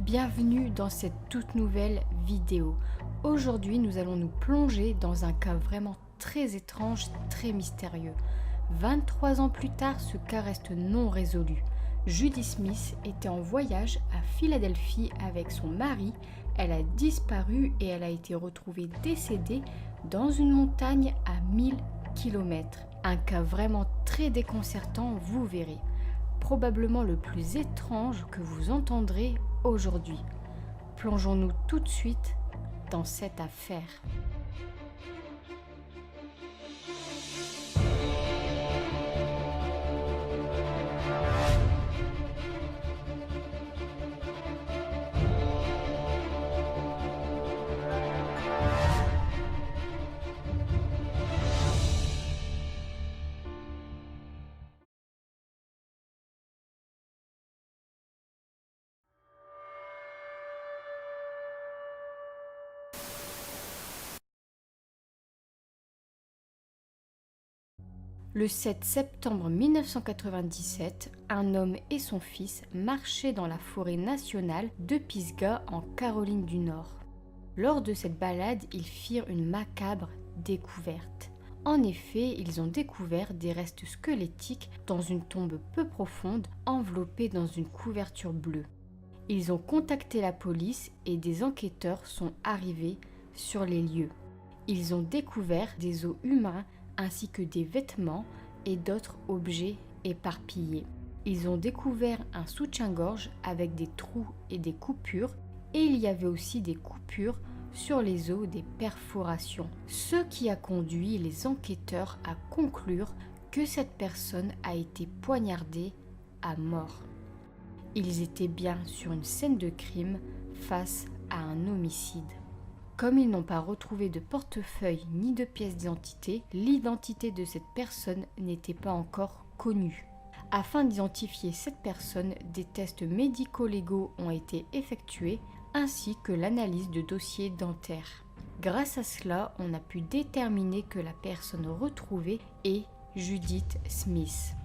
Bienvenue dans cette toute nouvelle vidéo. Aujourd'hui, nous allons nous plonger dans un cas vraiment très étrange, très mystérieux. 23 ans plus tard, ce cas reste non résolu. Judy Smith était en voyage à Philadelphie avec son mari. Elle a disparu et elle a été retrouvée décédée dans une montagne à 1000 km. Un cas vraiment très déconcertant, vous verrez. Probablement le plus étrange que vous entendrez aujourd'hui. Plongeons-nous tout de suite dans cette affaire. Le 7 septembre 1997, un homme et son fils marchaient dans la forêt nationale de Pisgah en Caroline du Nord. Lors de cette balade, ils firent une macabre découverte. En effet, ils ont découvert des restes squelettiques dans une tombe peu profonde enveloppée dans une couverture bleue. Ils ont contacté la police et des enquêteurs sont arrivés sur les lieux. Ils ont découvert des os humains ainsi que des vêtements et d'autres objets éparpillés. Ils ont découvert un soutien-gorge avec des trous et des coupures, et il y avait aussi des coupures sur les os des perforations, ce qui a conduit les enquêteurs à conclure que cette personne a été poignardée à mort. Ils étaient bien sur une scène de crime face à un homicide. Comme ils n'ont pas retrouvé de portefeuille ni de pièce d'identité, l'identité de cette personne n'était pas encore connue. Afin d'identifier cette personne, des tests médico-légaux ont été effectués, ainsi que l'analyse de dossiers dentaires. Grâce à cela, on a pu déterminer que la personne retrouvée est Judith Smith.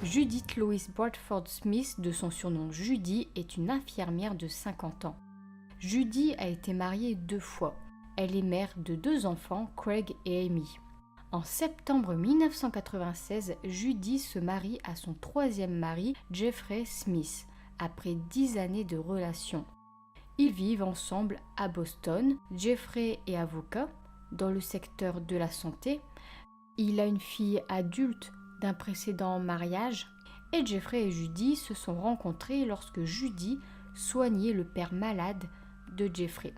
Judith Louise Bradford Smith, de son surnom Judy, est une infirmière de 50 ans. Judy a été mariée 2 fois. Elle est mère de 2 enfants, Craig et Amy. En septembre 1996, Judy se marie à son 3e mari, Jeffrey Smith, après 10 années de relation. Ils vivent ensemble à Boston. Jeffrey est avocat dans le secteur de la santé. Il a une fille adulte d'un précédent mariage. Et Jeffrey et Judy se sont rencontrés lorsque Judy soignait le père malade de Jeffrey.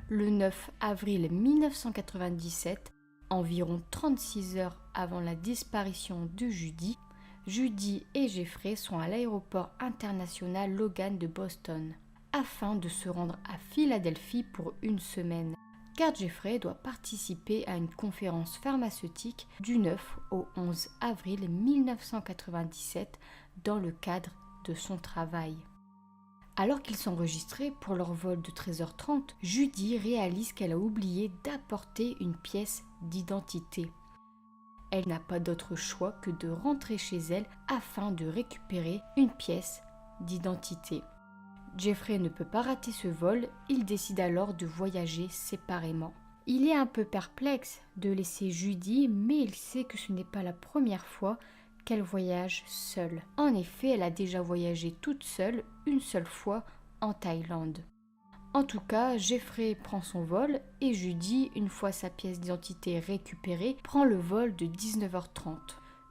Le 9 avril 1997, environ 36 heures avant la disparition de Judy, Judy et Jeffrey sont à l'aéroport international Logan de Boston afin de se rendre à Philadelphie pour une semaine, car Jeffrey doit participer à une conférence pharmaceutique du 9 au 11 avril 1997 dans le cadre de son travail. Alors qu'ils sont enregistrés pour leur vol de 13h30, Judy réalise qu'elle a oublié d'apporter une pièce d'identité. Elle n'a pas d'autre choix que de rentrer chez elle afin de récupérer une pièce d'identité. Jeffrey ne peut pas rater ce vol, il décide alors de voyager séparément. Il est un peu perplexe de laisser Judy, mais il sait que ce n'est pas la première fois qu'elle voyage seule. En effet, elle a déjà voyagé toute seule une seule fois en Thaïlande. En tout cas, Jeffrey prend son vol et Judy, une fois sa pièce d'identité récupérée, prend le vol de 19h30.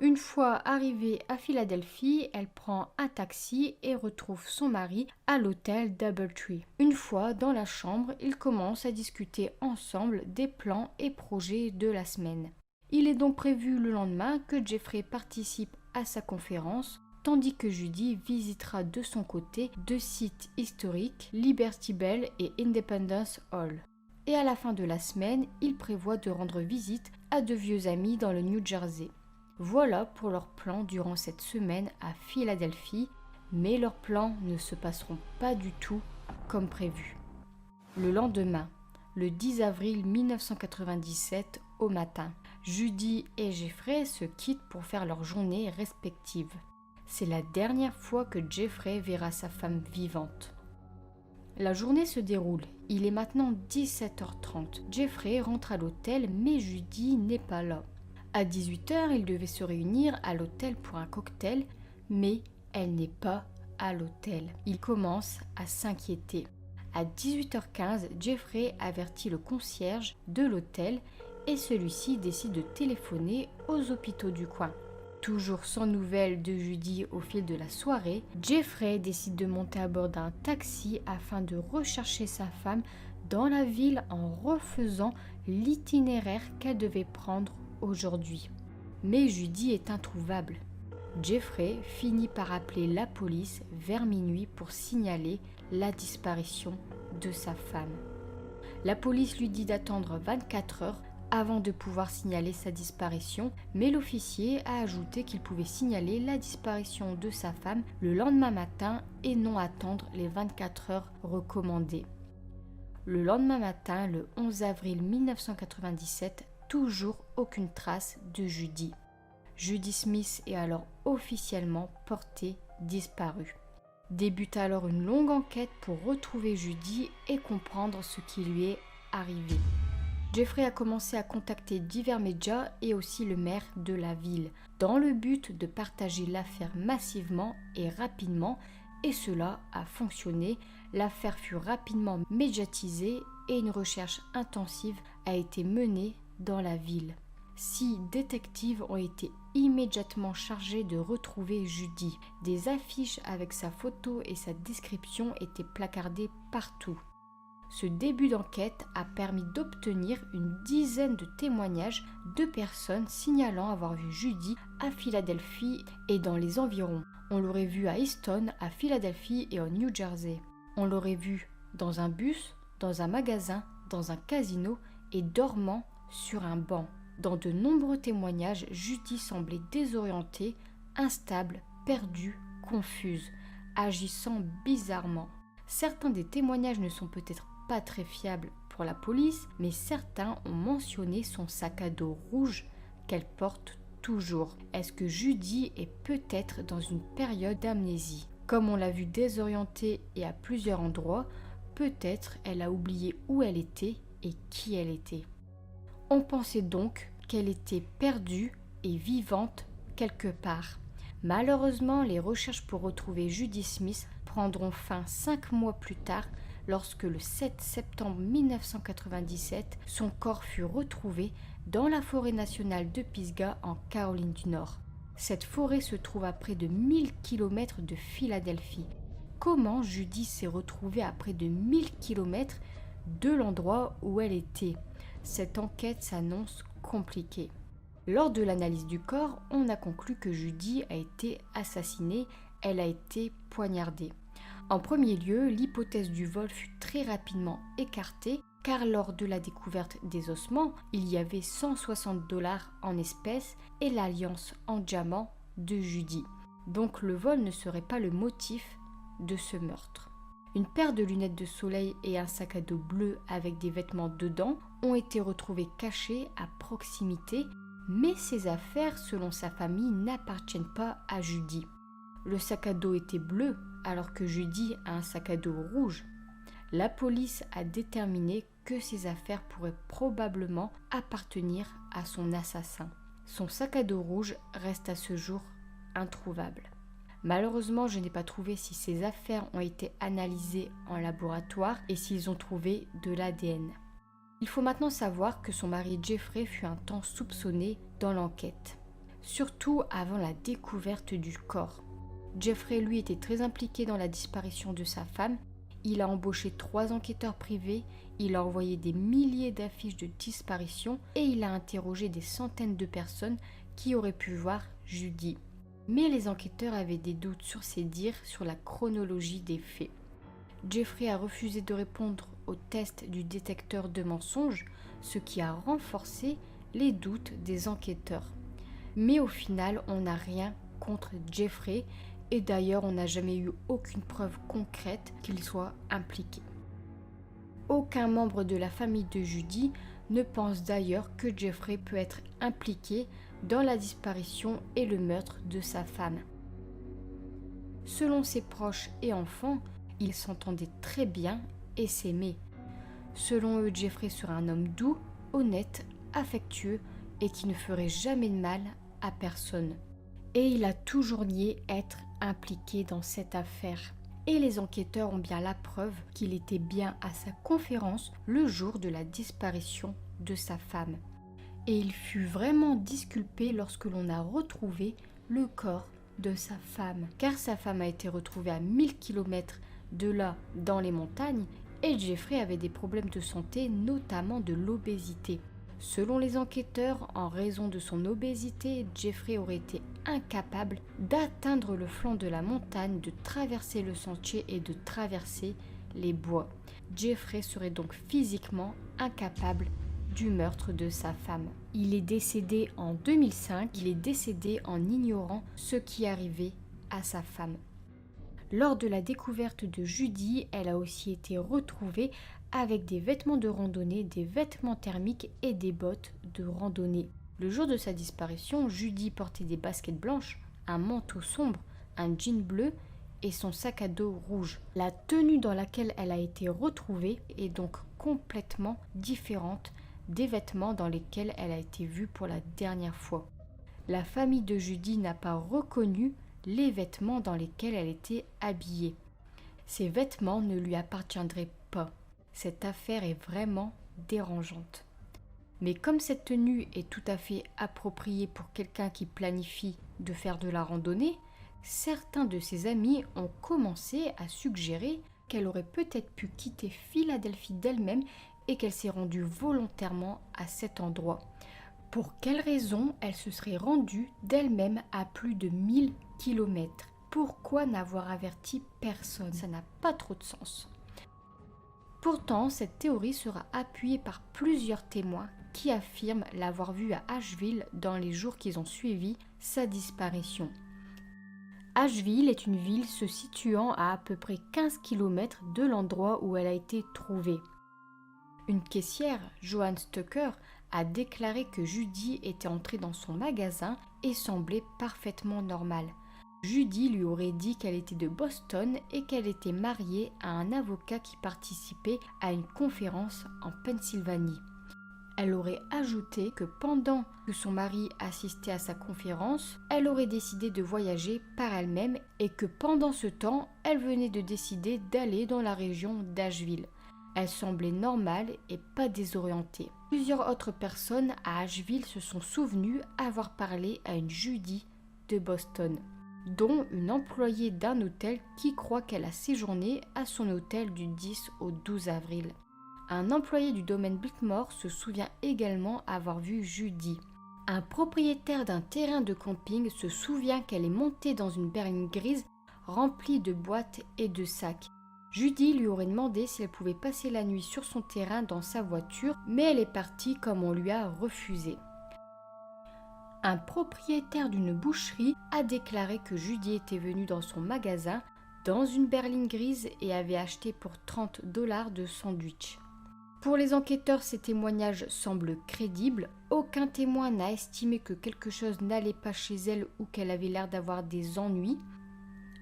Une fois arrivée à Philadelphie, elle prend un taxi et retrouve son mari à l'hôtel Doubletree. Une fois dans la chambre, ils commencent à discuter ensemble des plans et projets de la semaine. Il est donc prévu le lendemain que Jeffrey participe à sa conférence, tandis que Judy visitera de son côté 2 sites historiques, Liberty Bell et Independence Hall. Et à la fin de la semaine, il prévoit de rendre visite à 2 vieux amis dans le New Jersey. Voilà pour leurs plans durant cette semaine à Philadelphie, mais leurs plans ne se passeront pas du tout comme prévu. Le lendemain, le 10 avril 1997 au matin, Judy et Jeffrey se quittent pour faire leur journée respective. C'est la dernière fois que Jeffrey verra sa femme vivante. La journée se déroule. Il est maintenant 17h30. Jeffrey rentre à l'hôtel, mais Judy n'est pas là. À 18h, ils devaient se réunir à l'hôtel pour un cocktail, mais elle n'est pas à l'hôtel. Il commence à s'inquiéter. À 18h15, Jeffrey avertit le concierge de l'hôtel et celui-ci décide de téléphoner aux hôpitaux du coin. Toujours sans nouvelles de Judy au fil de la soirée, Jeffrey décide de monter à bord d'un taxi afin de rechercher sa femme dans la ville en refaisant l'itinéraire qu'elle devait prendre aujourd'hui. Mais Judy est introuvable. Jeffrey finit par appeler la police vers minuit pour signaler la disparition de sa femme. La police lui dit d'attendre 24 heures avant de pouvoir signaler sa disparition, mais l'officier a ajouté qu'il pouvait signaler la disparition de sa femme le lendemain matin et non attendre les 24 heures recommandées. Le lendemain matin, le 11 avril 1997, toujours aucune trace de Judy. Judy Smith est alors officiellement portée disparue. Débute alors une longue enquête pour retrouver Judy et comprendre ce qui lui est arrivé. Jeffrey a commencé à contacter divers médias et aussi le maire de la ville, dans le but de partager l'affaire massivement et rapidement, et cela a fonctionné. L'affaire fut rapidement médiatisée et une recherche intensive a été menée dans la ville. 6 détectives ont été immédiatement chargés de retrouver Judy. Des affiches avec sa photo et sa description étaient placardées partout. Ce début d'enquête a permis d'obtenir une dizaine de témoignages de personnes signalant avoir vu Judy à Philadelphie et dans les environs. On l'aurait vue à Easton, à Philadelphie et au New Jersey. On l'aurait vue dans un bus, dans un magasin, dans un casino et dormant sur un banc. Dans de nombreux témoignages, Judy semblait désorientée, instable, perdue, confuse, agissant bizarrement. Certains des témoignages ne sont peut-être pas très fiables pour la police, mais certains ont mentionné son sac à dos rouge qu'elle porte toujours. Est-ce que Judy est peut-être dans une période d'amnésie? Comme on l'a vu désorientée et à plusieurs endroits, peut-être elle a oublié où elle était et qui elle était. On pensait donc qu'elle était perdue et vivante quelque part. Malheureusement, les recherches pour retrouver Judy Smith prendront fin 5 mois plus tard lorsque le 7 septembre 1997, son corps fut retrouvé dans la forêt nationale de Pisgah en Caroline du Nord. Cette forêt se trouve à près de 1000 km de Philadelphie. Comment Judy s'est retrouvée à près de 1000 km de l'endroit où elle était? Cette enquête s'annonce compliquée. Lors de l'analyse du corps, on a conclu que Judy a été assassinée, elle a été poignardée. En premier lieu, l'hypothèse du vol fut très rapidement écartée car lors de la découverte des ossements, il y avait 160 $ en espèces et l'alliance en diamant de Judy. Donc le vol ne serait pas le motif de ce meurtre. Une paire de lunettes de soleil et un sac à dos bleu avec des vêtements dedans ont été retrouvés cachés à proximité, mais ces affaires, selon sa famille, n'appartiennent pas à Judy. Le sac à dos était bleu alors que Judy a un sac à dos rouge. La police a déterminé que ces affaires pourraient probablement appartenir à son assassin. Son sac à dos rouge reste à ce jour introuvable. Malheureusement, je n'ai pas trouvé si ces affaires ont été analysées en laboratoire et s'ils ont trouvé de l'ADN. Il faut maintenant savoir que son mari Jeffrey fut un temps soupçonné dans l'enquête, surtout avant la découverte du corps. Jeffrey, lui, était très impliqué dans la disparition de sa femme. Il a embauché 3 enquêteurs privés, il a envoyé des milliers d'affiches de disparition et il a interrogé des centaines de personnes qui auraient pu voir Judy. Mais les enquêteurs avaient des doutes sur ses dires sur la chronologie des faits. Jeffrey a refusé de répondre au test du détecteur de mensonges, ce qui a renforcé les doutes des enquêteurs. Mais au final, on n'a rien contre Jeffrey et d'ailleurs, on n'a jamais eu aucune preuve concrète qu'il soit impliqué. Aucun membre de la famille de Judy ne pense d'ailleurs que Jeffrey peut être impliqué dans la disparition et le meurtre de sa femme. Selon ses proches et enfants, ils s'entendaient très bien et s'aimaient. Selon eux, Jeffrey serait un homme doux, honnête, affectueux et qui ne ferait jamais de mal à personne. Et il a toujours nié être impliqué dans cette affaire. Et les enquêteurs ont bien la preuve qu'il était bien à sa conférence le jour de la disparition de sa femme. Et il fut vraiment disculpé lorsque l'on a retrouvé le corps de sa femme. Car sa femme a été retrouvée à 1000 km de là, dans les montagnes, et Jeffrey avait des problèmes de santé, notamment de l'obésité. Selon les enquêteurs, en raison de son obésité, Jeffrey aurait été incapable d'atteindre le flanc de la montagne, de traverser le sentier et de traverser les bois. Jeffrey serait donc physiquement incapable du meurtre de sa femme. Il est décédé en 2005, il est décédé en ignorant ce qui arrivait à sa femme. Lors de la découverte de Judy, elle a aussi été retrouvée avec des vêtements de randonnée, des vêtements thermiques et des bottes de randonnée. Le jour de sa disparition, Judy portait des baskets blanches, un manteau sombre, un jean bleu et son sac à dos rouge. La tenue dans laquelle elle a été retrouvée est donc complètement différente des vêtements dans lesquels elle a été vue pour la dernière fois. La famille de Judy n'a pas reconnu les vêtements dans lesquels elle était habillée. Ces vêtements ne lui appartiendraient pas. Cette affaire est vraiment dérangeante. Mais comme cette tenue est tout à fait appropriée pour quelqu'un qui planifie de faire de la randonnée, certains de ses amis ont commencé à suggérer qu'elle aurait peut-être pu quitter Philadelphie d'elle-même et qu'elle s'est rendue volontairement à cet endroit. Pour quelle raison elle se serait rendue d'elle-même à plus de 1000 km? Pourquoi n'avoir averti personne? Ça n'a pas trop de sens. Pourtant, cette théorie sera appuyée par plusieurs témoins qui affirment l'avoir vue à Asheville dans les jours qui ont suivi sa disparition. Asheville est une ville se situant à peu près 15 km de l'endroit où elle a été trouvée. Une caissière, Joanne Stucker, a déclaré que Judy était entrée dans son magasin et semblait parfaitement normale. Judy lui aurait dit qu'elle était de Boston et qu'elle était mariée à un avocat qui participait à une conférence en Pennsylvanie. Elle aurait ajouté que pendant que son mari assistait à sa conférence, elle aurait décidé de voyager par elle-même et que pendant ce temps, elle venait de décider d'aller dans la région d'Asheville. Elle semblait normale et pas désorientée. Plusieurs autres personnes à Asheville se sont souvenues avoir parlé à une Judy de Boston, dont une employée d'un hôtel qui croit qu'elle a séjourné à son hôtel du 10 au 12 avril. Un employé du domaine Blakemore se souvient également avoir vu Judy. Un propriétaire d'un terrain de camping se souvient qu'elle est montée dans une berline grise remplie de boîtes et de sacs. Judy lui aurait demandé si elle pouvait passer la nuit sur son terrain dans sa voiture, mais elle est partie comme on lui a refusé. Un propriétaire d'une boucherie a déclaré que Judy était venue dans son magasin dans une berline grise et avait acheté pour $30 de sandwich. Pour les enquêteurs, ces témoignages semblent crédibles. Aucun témoin n'a estimé que quelque chose n'allait pas chez elle ou qu'elle avait l'air d'avoir des ennuis.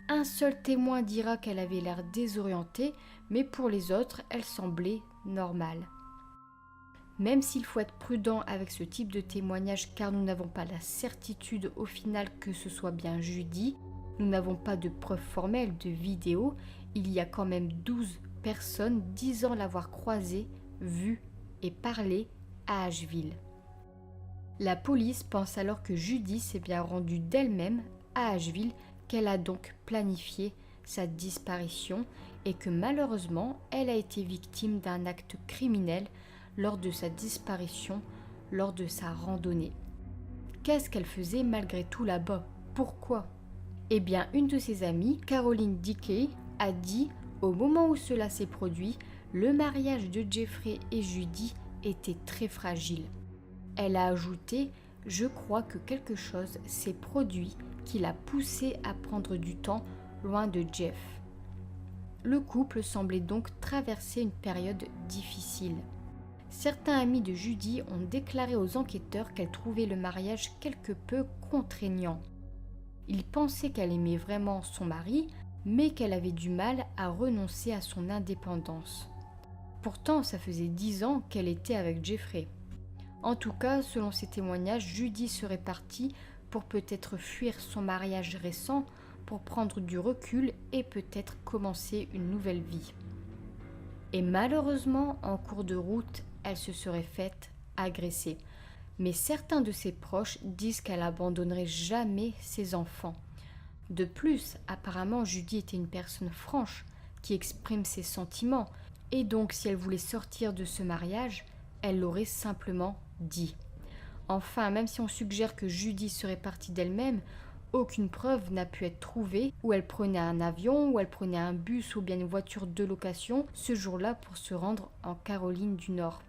Un seul témoin dira qu'elle avait l'air désorientée, mais pour les autres, elle semblait normale. Même s'il faut être prudent avec ce type de témoignage car nous n'avons pas la certitude au final que ce soit bien Judy, nous n'avons pas de preuves formelles de vidéo, il y a quand même 12 personnes disant l'avoir croisée, vue et parlé à Asheville. La police pense alors que Judy s'est bien rendue d'elle-même à Asheville, qu'elle a donc planifié sa disparition et que malheureusement elle a été victime d'un acte criminel lors de sa disparition, lors de sa randonnée. Qu'est-ce qu'elle faisait malgré tout là-bas? Pourquoi? Eh bien, une de ses amies, Caroline Dickey, a dit « Au moment où cela s'est produit, le mariage de Jeffrey et Judy était très fragile. » Elle a ajouté « Je crois que quelque chose s'est produit qui l'a poussée à prendre du temps loin de Jeff. » Le couple semblait donc traverser une période difficile. Certains amis de Judy ont déclaré aux enquêteurs qu'elle trouvait le mariage quelque peu contraignant. Il pensait qu'elle aimait vraiment son mari, mais qu'elle avait du mal à renoncer à son indépendance. Pourtant, ça faisait 10 ans qu'elle était avec Jeffrey. En tout cas, selon ses témoignages, Judy serait partie pour peut-être fuir son mariage récent, pour prendre du recul et peut-être commencer une nouvelle vie. Et malheureusement, en cours de route, elle se serait faite agresser. Mais certains de ses proches disent qu'elle abandonnerait jamais ses enfants. De plus, apparemment, Judy était une personne franche, qui exprime ses sentiments, et donc si elle voulait sortir de ce mariage, elle l'aurait simplement dit. Enfin, même si on suggère que Judy serait partie d'elle-même, aucune preuve n'a pu être trouvée où elle prenait un avion, où elle prenait un bus ou bien une voiture de location ce jour-là pour se rendre en Caroline du Nord.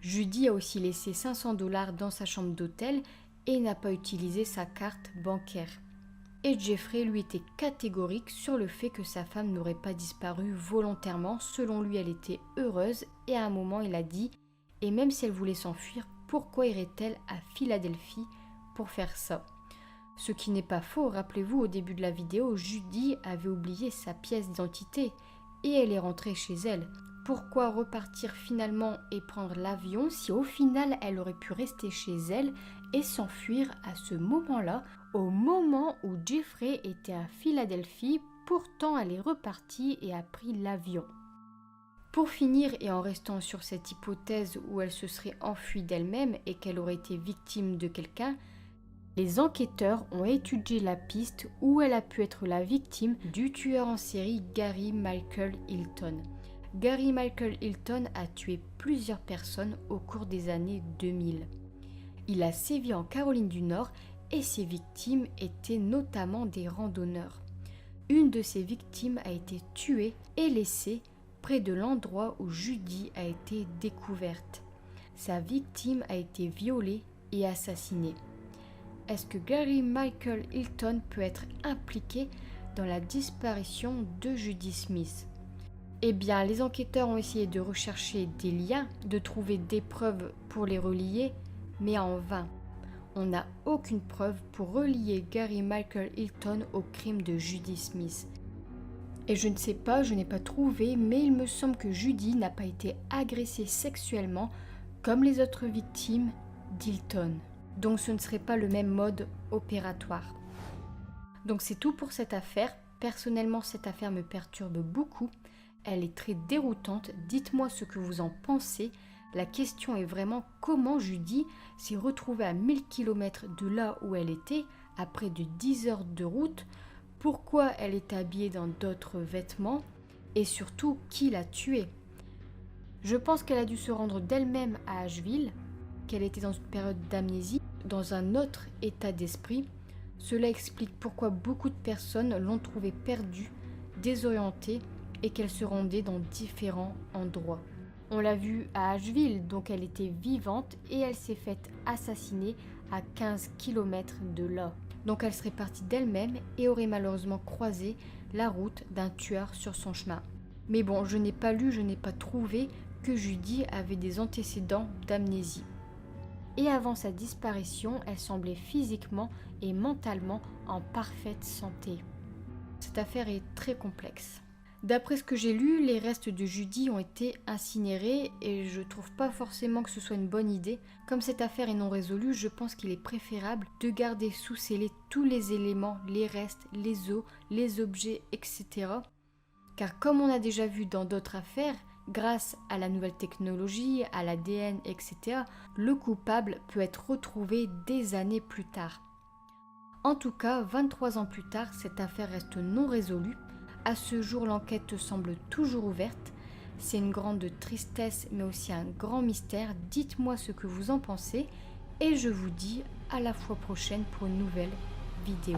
Judy a aussi laissé 500 $ dans sa chambre d'hôtel et n'a pas utilisé sa carte bancaire. Et Jeffrey, lui, était catégorique sur le fait que sa femme n'aurait pas disparu volontairement. Selon lui, elle était heureuse et à un moment, il a dit « Et même si elle voulait s'enfuir, pourquoi irait-elle à Philadelphie pour faire ça ?» Ce qui n'est pas faux, rappelez-vous, au début de la vidéo, Judy avait oublié sa pièce d'identité et elle est rentrée chez elle. Pourquoi repartir finalement et prendre l'avion si au final elle aurait pu rester chez elle et s'enfuir à ce moment-là, au moment où Jeffrey était à Philadelphie, pourtant elle est repartie et a pris l'avion. Pour finir, et en restant sur cette hypothèse où elle se serait enfuie d'elle-même et qu'elle aurait été victime de quelqu'un, les enquêteurs ont étudié la piste où elle a pu être la victime du tueur en série Gary Michael Hilton. Gary Michael Hilton a tué plusieurs personnes au cours des années 2000. Il a sévi en Caroline du Nord et ses victimes étaient notamment des randonneurs. Une de ses victimes a été tuée et laissée près de l'endroit où Judy a été découverte. Sa victime a été violée et assassinée. Est-ce que Gary Michael Hilton peut être impliqué dans la disparition de Judy Smith ? Eh bien, les enquêteurs ont essayé de rechercher des liens, de trouver des preuves pour les relier, mais en vain. On n'a aucune preuve pour relier Gary Michael Hilton au crime de Judy Smith. Et je ne sais pas, je n'ai pas trouvé, mais il me semble que Judy n'a pas été agressée sexuellement comme les autres victimes d'Hilton. Donc ce ne serait pas le même mode opératoire. Donc c'est tout pour cette affaire. Personnellement, cette affaire me perturbe beaucoup. Elle est très déroutante. Dites-moi ce que vous en pensez. La question est vraiment comment Judy s'est retrouvée à 1000 km de là où elle était, à près de 10 heures de route. Pourquoi elle est habillée dans d'autres vêtements et surtout qui l'a tuée. Je pense qu'elle a dû se rendre d'elle-même à Asheville, qu'elle était dans une période d'amnésie, dans un autre état d'esprit. Cela explique pourquoi beaucoup de personnes l'ont trouvée perdue, désorientée et qu'elle se rendait dans différents endroits. On l'a vue à Asheville, donc elle était vivante et elle s'est faite assassiner à 15 km de là. Donc elle serait partie d'elle-même et aurait malheureusement croisé la route d'un tueur sur son chemin. Mais bon, je n'ai pas lu, je n'ai pas trouvé que Judy avait des antécédents d'amnésie. Et avant sa disparition, elle semblait physiquement et mentalement en parfaite santé. Cette affaire est très complexe. D'après ce que j'ai lu, les restes de Judy ont été incinérés et je trouve pas forcément que ce soit une bonne idée. Comme cette affaire est non résolue, je pense qu'il est préférable de garder sous scellé tous les éléments, les restes, les os, les objets, etc. Car comme on a déjà vu dans d'autres affaires, grâce à la nouvelle technologie, à l'ADN, etc., le coupable peut être retrouvé des années plus tard. En tout cas, 23 ans plus tard, cette affaire reste non résolue. À ce jour, l'enquête semble toujours ouverte. C'est une grande tristesse, mais aussi un grand mystère. Dites-moi ce que vous en pensez et je vous dis à la fois prochaine pour une nouvelle vidéo.